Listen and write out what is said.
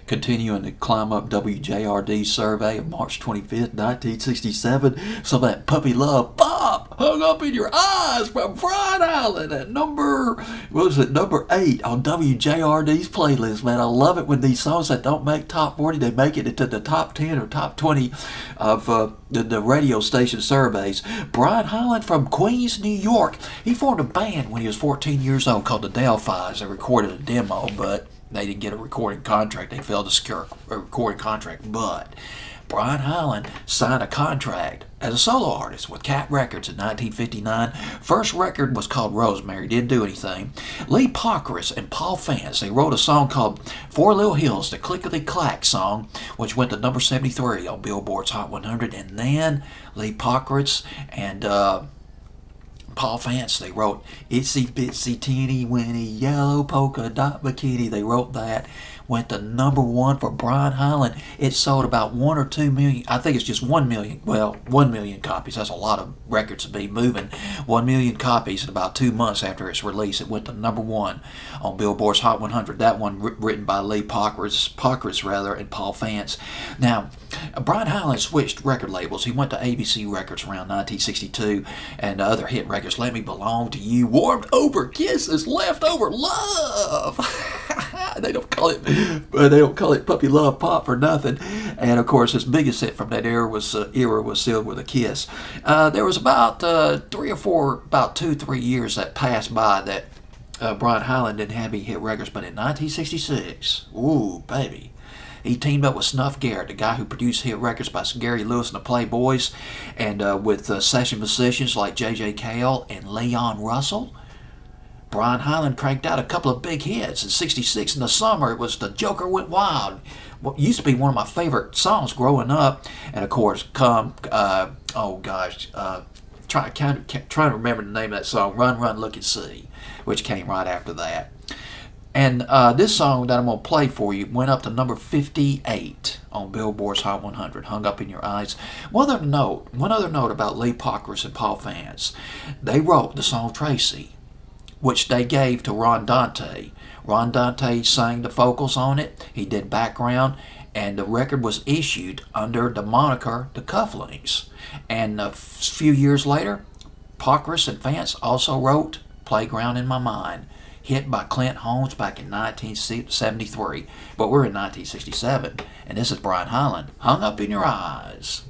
continuing to climb up WJRD survey of March 25th, 1967. Some of that puppy love pop hung up in your eyes from Brian Hyland at number 8 on WJRD's playlist. Man, I love it when these songs that don't make top 40, they make it into the top 10 or top 20 of the radio station surveys. Brian Hyland from Queens, New York. He formed a band when he was 14 years old called the Delphis. They recorded a demo, but they didn't get a recording contract. They failed to secure a recording contract. But Brian Hyland signed a contract as a solo artist with Cat Records in 1959. First record was called Rosemary, didn't do anything. Lee Pockris and Paul Fantz, they wrote a song called Four Little Hills, the Clickety Clack song, which went to number 73 on Billboard's Hot 100. And then Lee Pockris and Paul Fantz, they wrote Itsy Bitsy Teeny Weeny Yellow Polka Dot Bikini. They wrote that. Went to number 1 for Brian Hyland. It sold about 1 or 2 million. I think it's just 1 million. Well, 1 million copies. That's a lot of records to be moving. 1 million copies in about 2 months after its release. It went to number 1 on Billboard's Hot 100. That one written by Lee Pockris and Paul Fantz. Now, Brian Hyland switched record labels. He went to ABC Records around 1962, and other hit records, Let Me Belong to You, Warmed Over Kisses, Leftover Love. They don't call it Puppy Love Pop for nothing. And of course, his biggest hit from that era was Sealed with a Kiss. There was about 2-3 years that passed by that Brian Hyland didn't have any hit records, but in 1966, ooh, baby, he teamed up with Snuff Garrett, the guy who produced hit records by Gary Lewis and the Playboys, and with session musicians like J.J. Cale and Leon Russell. Brian Hyland cranked out a couple of big hits. In '66, in the summer, it was The Joker Went Wild. What used to be one of my favorite songs growing up. And of course, trying to remember the name of that song, Run, Run, Look and See, which came right after that. And this song that I'm going to play for you went up to number 58 on Billboard's Hot 100, Hung Up in Your Eyes. One other note about Lee Pockris and Paul Fantz. They wrote the song Tracy, which they gave to Ron Dante. Ron Dante sang the vocals on it. He did background, and the record was issued under the moniker The Cufflinks. And a few years later, Pockris and Fantz also wrote Playground in My Mind, hit by Clint Holmes back in 1973. But we're in 1967, and this is Brian Hyland, Hung Up in Your Eyes.